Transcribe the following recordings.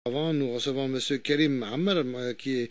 Avant, nous recevons M. Karim Ammar, qui est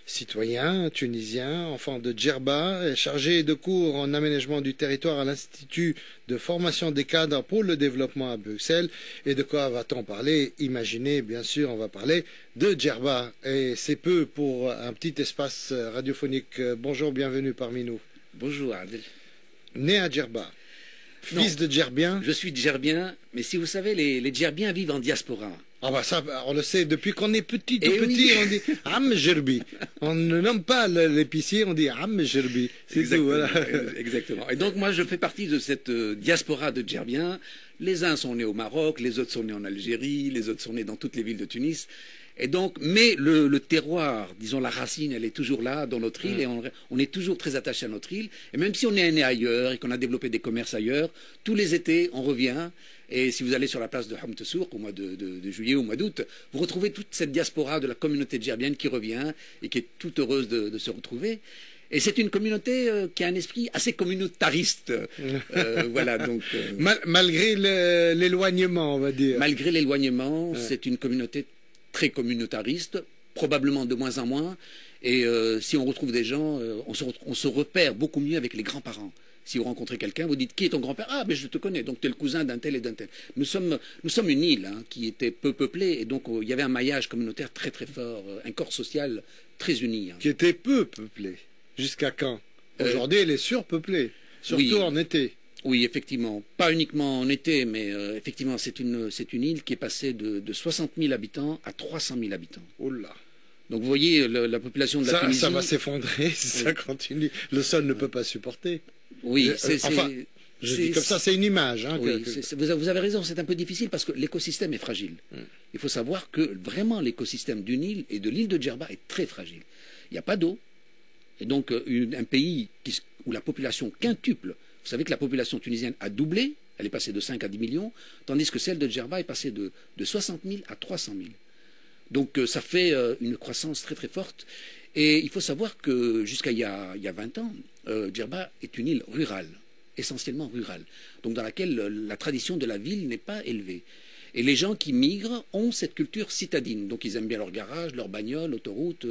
citoyen tunisien, enfant de Djerba, et chargé de cours en aménagement du territoire à l'Institut de formation des cadres pour le développement à Bruxelles. Et de quoi va-t-on parler? Imaginez, bien sûr, on va parler de Djerba. Et c'est peu pour un petit espace radiophonique. Bonjour, bienvenue parmi nous. Bonjour Adel. Né à Djerba, fils de Djerbien. Je suis Djerbien, mais si vous savez, les Djerbiens vivent en diaspora. Ah bah ça, on le sait, depuis qu'on est petit, tout Eh petit, oui. on dit Am Djerbi. On ne nomme pas l'épicier, on dit Am Djerbi. C'est tout, voilà. Exactement. Et donc moi, je fais partie de cette diaspora de Djerbiens. Les uns sont nés au Maroc, les autres sont nés en Algérie, les autres sont nés dans toutes les villes de Tunis. Et donc, mais le terroir, disons la racine, elle est toujours là dans notre île et on est toujours très attaché à notre île. Et même si on est né ailleurs et qu'on a développé des commerces ailleurs, tous les étés, on revient. Et si vous allez sur la place de Homme Tessour au mois de juillet ou au mois d'août, vous retrouvez toute cette diaspora de la communauté djerbienne qui revient et qui est toute heureuse de se retrouver. Et c'est une communauté qui a un esprit assez communautariste. Voilà, donc, Malgré l'éloignement, on va dire. malgré l'éloignement, c'est une communauté très communautariste, probablement de moins en moins. Et si on retrouve des gens, on se repère beaucoup mieux avec les grands-parents. Si vous rencontrez quelqu'un, vous dites qui est ton grand-père? Ah, ben je te connais, donc tu es le cousin d'un tel et d'un tel. Nous sommes une île qui était peu peuplée, et donc il y avait un maillage communautaire très très fort, un corps social très uni. Qui était peu peuplé. Jusqu'à quand? Aujourd'hui, elle est surpeuplée, surtout oui. en été. Oui, effectivement. Pas uniquement en été, mais effectivement, c'est une île qui est passée de 60 000 habitants à 300 000 habitants. Oh là. Donc vous voyez, la population de la Tunisie... Ça va s'effondrer si ça continue. Le sol ne peut pas supporter. Oui, je dis comme ça, c'est une image. Hein, oui, vous avez raison, c'est un peu difficile parce que l'écosystème est fragile. Il faut savoir que vraiment l'écosystème d'une île et de l'île de Djerba est très fragile. Il n'y a pas d'eau. Et donc un pays où la population quintuple, vous savez que la population tunisienne a doublé, elle est passée de 5 à 10 millions, tandis que celle de Djerba est passée de 60 000 à 300 000. Donc ça fait une croissance très très forte. Et il faut savoir que jusqu'à il y a 20 ans, Djerba est une île rurale, essentiellement rurale, donc dans laquelle la tradition de la ville n'est pas élevée. Et les gens qui migrent ont cette culture citadine, donc ils aiment bien leur garage, leur bagnole, l'autoroute,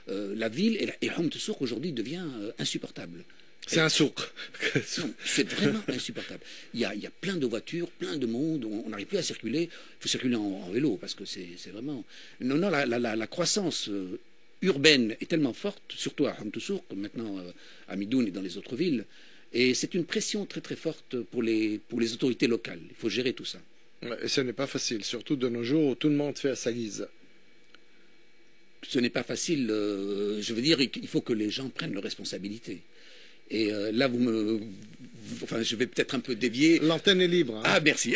la ville, et Homme Tessour aujourd'hui devient insupportable. C'est un souk. C'est vraiment insupportable. Il y a plein de voitures, plein de monde, on n'arrive plus à circuler. Il faut circuler en vélo parce que c'est vraiment... Non, la croissance urbaine est tellement forte, surtout à Homme Tessour, comme maintenant à Midoun et dans les autres villes. Et c'est une pression très très forte pour les autorités locales. Il faut gérer tout ça. Et ce n'est pas facile, surtout de nos jours où tout le monde fait à sa guise. Ce n'est pas facile. Je veux dire, il faut que les gens prennent leurs responsabilités. Et là, enfin, je vais peut-être un peu dévier. L'antenne est libre. Hein. Ah, merci.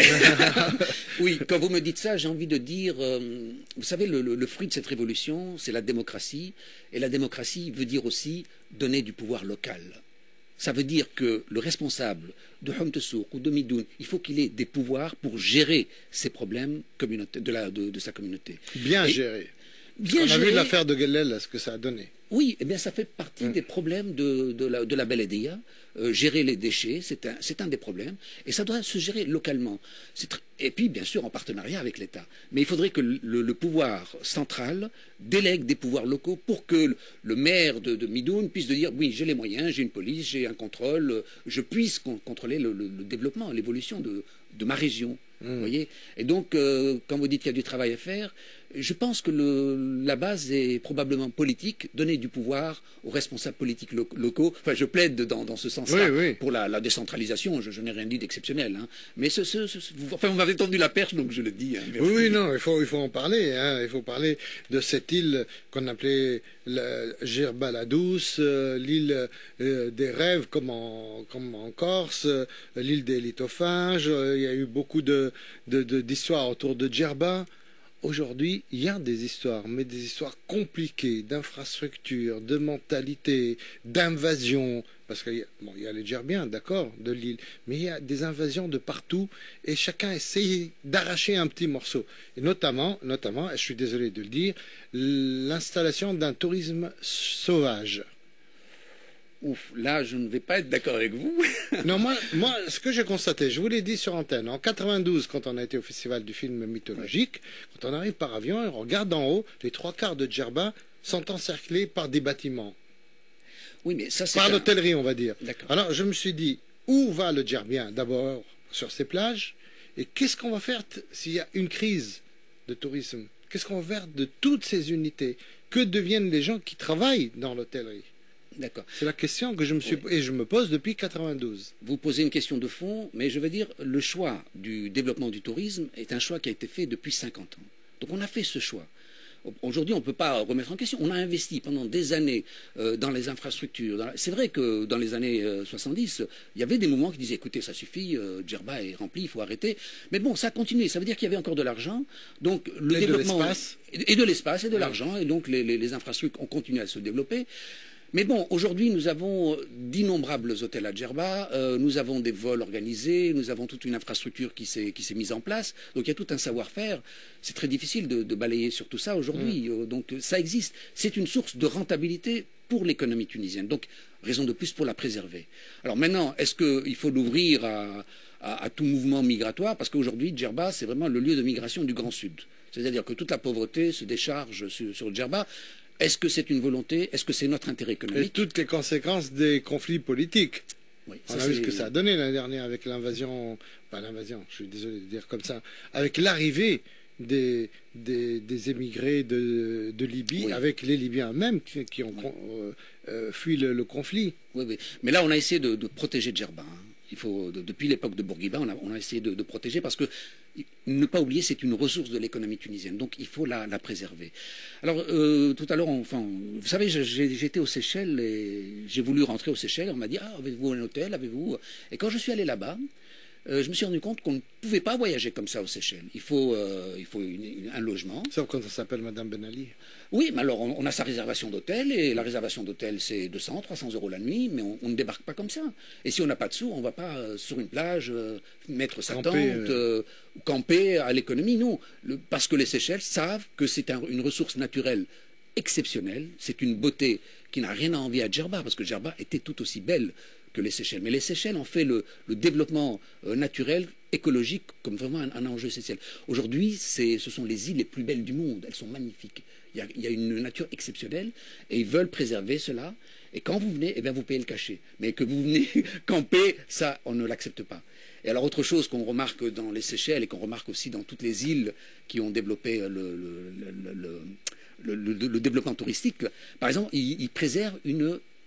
Oui, quand vous me dites ça, j'ai envie de dire, vous savez, le fruit de cette révolution, c'est la démocratie. Et la démocratie veut dire aussi donner du pouvoir local. Ça veut dire que le responsable de Homme Tessour ou de Midoun, il faut qu'il ait des pouvoirs pour gérer ces problèmes de sa communauté. Bien géré. Bien On a géré. vu l'affaire de Guellel, ce que ça a donné. Oui, eh bien ça fait partie des problèmes de la Beledia. Gérer les déchets, c'est un des problèmes. Et ça doit se gérer localement. Et puis, bien sûr, en partenariat avec l'État. Mais il faudrait que le pouvoir central délègue des pouvoirs locaux pour que le maire de Midoun puisse dire, oui, j'ai les moyens, j'ai une police, j'ai un contrôle, je puisse contrôler le développement, l'évolution de ma région. Vous voyez. Et donc, quand vous dites qu'il y a du travail à faire, je pense que la base est probablement politique, donner du pouvoir aux responsables politiques locaux. Enfin, je plaide dans ce sens-là pour la décentralisation. Je n'ai rien dit d'exceptionnel. Hein. Mais enfin, vous m'avez tendu la perche, donc je le dis. Hein, oui, non, il faut en parler. Hein. Il faut parler de cette île qu'on appelait Djerba la Douce, l'île des rêves comme en Corse, l'île des lithophages. Il y a eu beaucoup d'histoires autour de Djerba. Aujourd'hui, il y a des histoires, mais des histoires compliquées, d'infrastructures, de mentalité, d'invasion. Parce qu'il y a les Djerbiens, d'accord, de l'île, mais il y a des invasions de partout et chacun essaye d'arracher un petit morceau. Et notamment, et je suis désolé de le dire, l'installation d'un tourisme sauvage. Ouf, là, je ne vais pas être d'accord avec vous. Non, moi, ce que j'ai constaté, je vous l'ai dit sur antenne, en 92, quand on a été au Festival du film mythologique, quand on arrive par avion et on regarde d'en haut, les trois quarts de Djerba sont encerclés par des bâtiments. Oui, mais ça, c'est par l'hôtellerie, on va dire. Alors, je me suis dit, où va le Djerbien d'abord sur ces plages, et qu'est-ce qu'on va faire s'il y a une crise de tourisme? Qu'est-ce qu'on va faire de toutes ces unités? Que deviennent les gens qui travaillent dans l'hôtellerie? D'accord. C'est la question que je me suis et je me pose depuis 92. Vous posez une question de fond, mais je veux dire, le choix du développement du tourisme est un choix qui a été fait depuis 50 ans. Donc on a fait ce choix. Aujourd'hui, on ne peut pas remettre en question. On a investi pendant des années dans les infrastructures. C'est vrai que dans les années 70, il y avait des mouvements qui disaient écoutez, ça suffit, Djerba est rempli, il faut arrêter. Mais bon, ça a continué. Ça veut dire qu'il y avait encore de l'argent. Donc le développement. Et de l'espace et de l'argent. Et donc les infrastructures ont continué à se développer. Mais bon, aujourd'hui, nous avons d'innombrables hôtels à Djerba, nous avons des vols organisés, nous avons toute une infrastructure qui s'est mise en place. Donc il y a tout un savoir-faire. C'est très difficile de balayer sur tout ça aujourd'hui. Donc ça existe. C'est une source de rentabilité pour l'économie tunisienne. Donc raison de plus pour la préserver. Alors maintenant, est-ce qu'il faut l'ouvrir à tout mouvement migratoire? Parce qu'aujourd'hui, Djerba, c'est vraiment le lieu de migration du Grand Sud. C'est-à-dire que toute la pauvreté se décharge sur Djerba. Est-ce que c'est une volonté? Est-ce que c'est notre intérêt économique? Et toutes les conséquences des conflits politiques. Oui, on a vu ce que ça a donné l'année dernière avec l'invasion, pas l'invasion, je suis désolé de dire comme ça, avec l'arrivée des émigrés de Libye, avec les Libyens eux-mêmes qui ont fui le conflit. Oui, oui. Mais là, on a essayé de protéger Djerba. Il faut, depuis l'époque de Bourguiba, on a essayé de protéger parce que, ne pas oublier, c'est une ressource de l'économie tunisienne. Donc, il faut la préserver. Alors, tout à l'heure, enfin, vous savez, j'étais aux Seychelles et j'ai voulu rentrer aux Seychelles. On m'a dit, ah, avez-vous un hôtel, avez-vous... Et quand je suis allé là-bas, je me suis rendu compte qu'on ne pouvait pas voyager comme ça aux Seychelles. Il faut un logement. Sauf quand on s'appelle Madame Ben Ali. Oui, mais alors on a sa réservation d'hôtel et la réservation d'hôtel c'est 200, 300 euros la nuit, mais on ne débarque pas comme ça. Et si on n'a pas de sous, on ne va pas sur une plage mettre sa tente, camper à l'économie. Non, parce que les Seychelles savent que c'est une ressource naturelle exceptionnelle. C'est une beauté qui n'a rien à envier à Djerba, parce que Djerba était tout aussi belle que les Seychelles. Mais les Seychelles ont fait le développement naturel, écologique, comme vraiment un enjeu essentiel. Aujourd'hui, ce sont les îles les plus belles du monde. Elles sont magnifiques. Il y a une nature exceptionnelle et ils veulent préserver cela. Et quand vous venez, eh bien, vous payez le cachet. Mais que vous venez camper, ça, on ne l'accepte pas. Et alors, autre chose qu'on remarque dans les Seychelles et qu'on remarque aussi dans toutes les îles qui ont développé le développement touristique, par exemple, ils préservent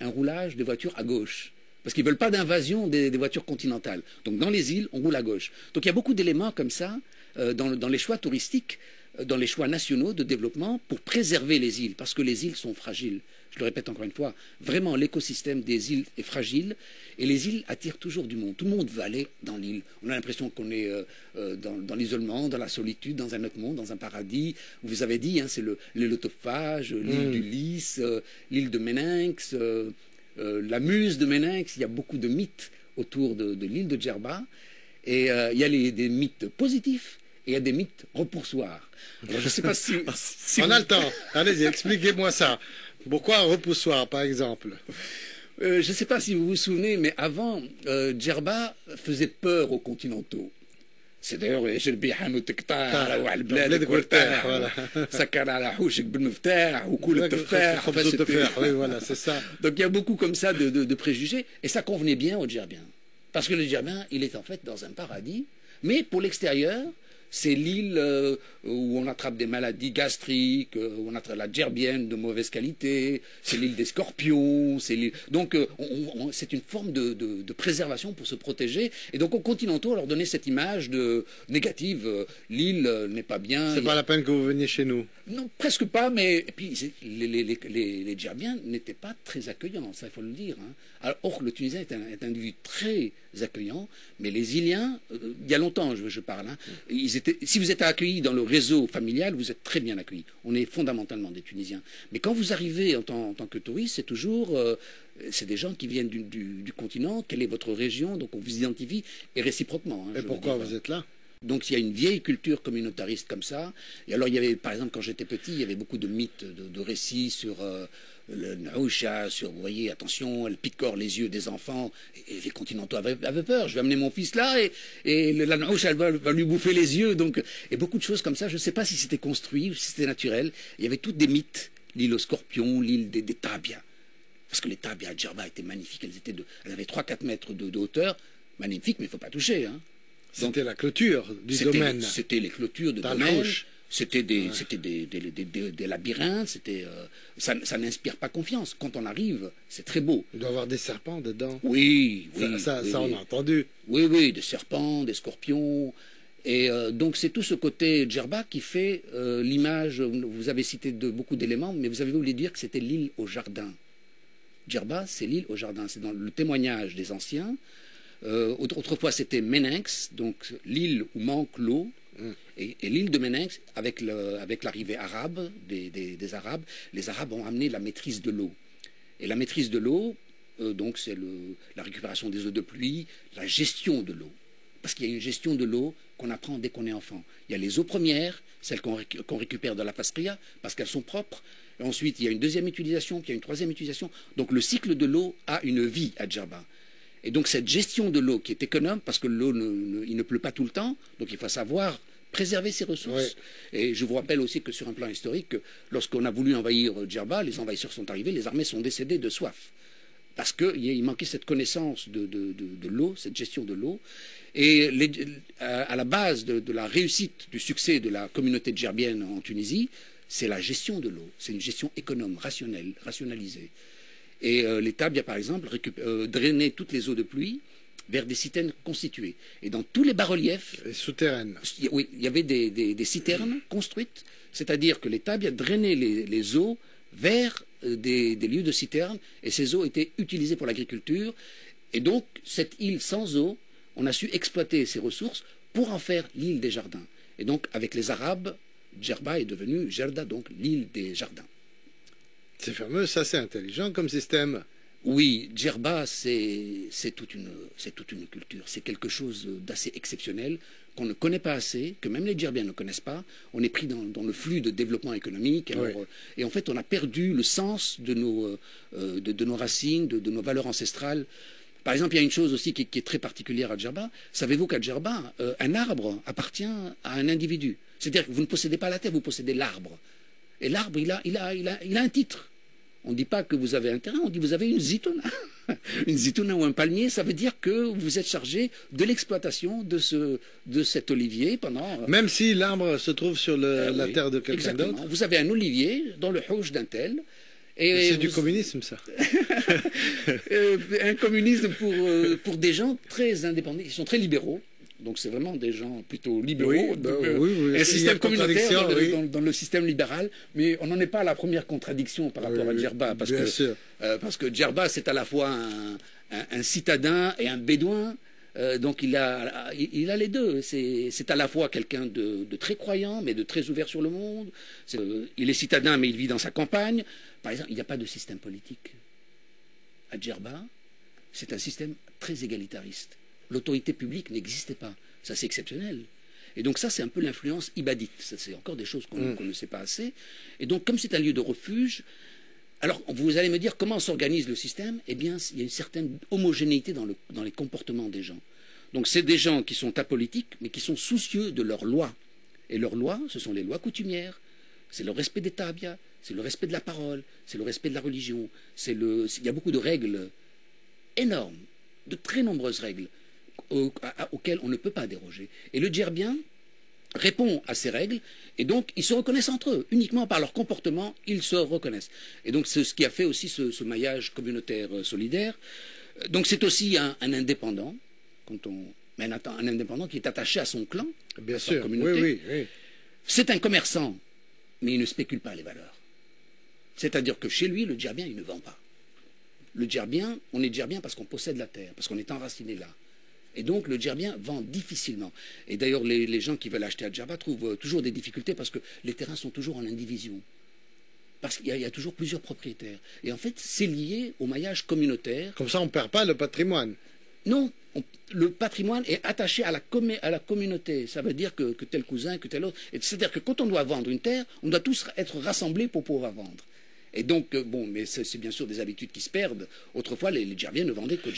un roulage de voitures à gauche. Parce qu'ils ne veulent pas d'invasion des voitures continentales. Donc dans les îles, on roule à gauche. Donc il y a beaucoup d'éléments comme ça dans les choix touristiques, dans les choix nationaux de développement pour préserver les îles. Parce que les îles sont fragiles. Je le répète encore une fois, vraiment l'écosystème des îles est fragile et les îles attirent toujours du monde. Tout le monde veut aller dans l'île. On a l'impression qu'on est dans l'isolement, dans la solitude, dans un autre monde, dans un paradis. Vous avez dit, hein, c'est l'île Tophage, l'île du Lys, l'île de Méninx, la muse de Méninx. Il y a beaucoup de mythes autour de l'île de Djerba. Et il y a des mythes positifs et il y a des mythes repoussoirs. Alors, je ne sais pas si on a le temps. Allez-y, expliquez-moi ça. Pourquoi un repoussoir, par exemple? Je ne sais pas si vous vous souvenez, mais avant, Djerba faisait peur aux continentaux. C'est d'ailleurs جلبيحان وتقطع وعلى بلادك وارتاح سكر على حوشك بالمفتاح وكل التفاح. Oui, voilà, c'est ça. Donc il y a beaucoup comme ça de préjugés et ça convenait bien aux Djerbiens. Parce que le Djerbien, il est en fait dans un paradis, mais pour l'extérieur, c'est l'île où on attrape des maladies gastriques, où on attrape la djerbienne de mauvaise qualité, c'est l'île des scorpions, donc c'est une forme de préservation pour se protéger. Et donc aux continentaux, on leur donnait cette image négative, l'île n'est pas bien. C'est pas la peine que vous veniez chez nous. Non, presque pas, mais et puis les Djerbiens n'étaient pas très accueillants, ça il faut le dire. Hein. Alors, or, le Tunisien est un individu très accueillant, mais les Iliens, il y a longtemps je parle, hein, si vous êtes accueillis dans le réseau familial, vous êtes très bien accueillis. On est fondamentalement des Tunisiens. Mais quand vous arrivez en tant que touriste, c'est toujours... c'est des gens qui viennent du continent, quelle est votre région, donc on vous identifie, et réciproquement. Hein, et pourquoi vous êtes là? Donc il y a une vieille culture communautariste comme ça. Et alors il y avait, par exemple, quand j'étais petit, il y avait beaucoup de mythes, de récits sur le Naousha, sur, vous voyez, attention, elle picore les yeux des enfants. Et les continentaux avaient peur. Je vais amener mon fils là et la Naousha, elle va lui bouffer les yeux. Donc, et beaucoup de choses comme ça. Je ne sais pas si c'était construit ou si c'était naturel. Il y avait toutes des mythes. L'île aux scorpions, l'île des tabias. Parce que les tabias à Djerba étaient magnifiques. Elles avaient 3-4 mètres de hauteur. Magnifiques, mais il ne faut pas toucher. Hein. C'était la clôture du domaine. C'était les clôtures de domaine. C'était des labyrinthes. Ça n'inspire pas confiance. Quand on arrive, c'est très beau. Il doit y avoir des serpents dedans. Oui, ça on a entendu. Oui, des serpents, des scorpions. Et donc c'est tout ce côté Djerba qui fait l'image. Vous avez cité beaucoup d'éléments, mais vous avez oublié de dire que c'était l'île au jardin. Djerba, c'est l'île au jardin. C'est dans le témoignage des anciens. Autrefois, c'était Méninx, donc l'île où manque l'eau. Et l'île de Méninx, avec l'arrivée arabe des Arabes, les Arabes ont amené la maîtrise de l'eau. Et la maîtrise de l'eau, donc c'est la récupération des eaux de pluie, la gestion de l'eau. Parce qu'il y a une gestion de l'eau qu'on apprend dès qu'on est enfant. Il y a les eaux premières, celles qu'on récupère de la Pasria, parce qu'elles sont propres. Et ensuite, il y a une deuxième utilisation, puis il y a une troisième utilisation. Donc le cycle de l'eau a une vie à Djerba. Et donc cette gestion de l'eau qui est économe, parce que l'eau, il ne pleut pas tout le temps, donc il faut savoir préserver ses ressources. Ouais. Et je vous rappelle aussi que sur un plan historique, lorsqu'on a voulu envahir Djerba, les envahisseurs sont arrivés, les armées sont décédées de soif. Parce qu'il manquait cette connaissance de l'eau, cette gestion de l'eau. Et à la base de la réussite, du succès de la communauté djerbienne en Tunisie, c'est la gestion de l'eau. C'est une gestion économe, rationnelle, rationalisée. Et les tabias, par exemple, drainaient toutes les eaux de pluie vers des citernes constituées. Et dans tous les bas-reliefs... souterraines. Oui, il y avait des citernes construites, c'est-à-dire que les tabias drainaient les eaux vers des lieux de citernes, et ces eaux étaient utilisées pour l'agriculture. Et donc, cette île sans eau, on a su exploiter ces ressources pour en faire l'île des jardins. Et donc, avec les Arabes, Djerba est devenu Gerda, donc l'île des jardins. C'est fameux, ça c'est intelligent comme système. Oui, Djerba, c'est toute une culture. C'est quelque chose d'assez exceptionnel qu'on ne connaît pas assez, que même les Djerbiens ne connaissent pas. On est pris dans le flux de développement économique. Alors, oui. Et en fait, on a perdu le sens de nos racines, de nos valeurs ancestrales. Par exemple, il y a une chose aussi qui est très particulière à Djerba. Savez-vous qu'à Djerba, un arbre appartient à un individu. C'est-à-dire que vous ne possédez pas la terre, vous possédez l'arbre. Et l'arbre, il a un titre. On ne dit pas que vous avez un terrain, on dit que vous avez une zitouna. Une zitouna ou un palmier, ça veut dire que vous êtes chargé de l'exploitation de cet olivier pendant... Même si l'arbre se trouve sur la terre de quelqu'un d'autre. Vous avez un olivier dans le houch d'un tel. C'est du communisme, ça. Un communisme pour des gens très indépendants, ils sont très libéraux. Donc c'est vraiment des gens plutôt libéraux, oui, un système communautaire dans le système libéral, mais on n'en est pas à la première contradiction par rapport à Djerba, parce que Djerba c'est à la fois un citadin et un bédouin, donc il a les deux. C'est à la fois quelqu'un de très croyant, mais de très ouvert sur le monde. Il est citadin, mais il vit dans sa campagne. Par exemple, il n'y a pas de système politique. À Djerba, c'est un système très égalitariste. L'autorité publique n'existait pas. Ça, c'est exceptionnel. Et donc ça, c'est un peu l'influence ibadite. Ça, c'est encore des choses qu'on ne sait pas assez. Et donc, comme c'est un lieu de refuge, alors vous allez me dire comment s'organise le système. Eh bien, il y a une certaine homogénéité dans les comportements des gens. Donc, c'est des gens qui sont apolitiques, mais qui sont soucieux de leurs lois. Et leurs lois, ce sont les lois coutumières. C'est le respect des tabias, c'est le respect de la parole, c'est le respect de la religion. Il y a beaucoup de règles énormes, de très nombreuses règles, auxquelles on ne peut pas déroger. Et le djerbien répond à ces règles, et donc ils se reconnaissent entre eux. Uniquement par leur comportement, ils se reconnaissent. Et donc c'est ce qui a fait aussi ce maillage communautaire solidaire. Donc c'est aussi un indépendant, mais un indépendant qui est attaché à son clan, bien à sûr, sa communauté. Oui. C'est un commerçant, mais il ne spécule pas les valeurs. C'est-à-dire que chez lui, le djerbien, il ne vend pas. Le djerbien, on est djerbien parce qu'on possède la terre, parce qu'on est enraciné là. Et donc le djerbien vend difficilement. Et d'ailleurs, les gens qui veulent acheter à Djerba trouvent toujours des difficultés parce que les terrains sont toujours en indivision. Parce qu'il y a toujours plusieurs propriétaires. Et en fait, c'est lié au maillage communautaire. Comme ça, on ne perd pas le patrimoine. Non, le patrimoine est attaché à la communauté. Ça veut dire que tel cousin, que tel autre. C'est-à-dire que quand on doit vendre une terre, on doit tous être rassemblés pour pouvoir vendre. Et donc, bon, mais c'est bien sûr des habitudes qui se perdent. Autrefois, les Djerviens ne vendaient que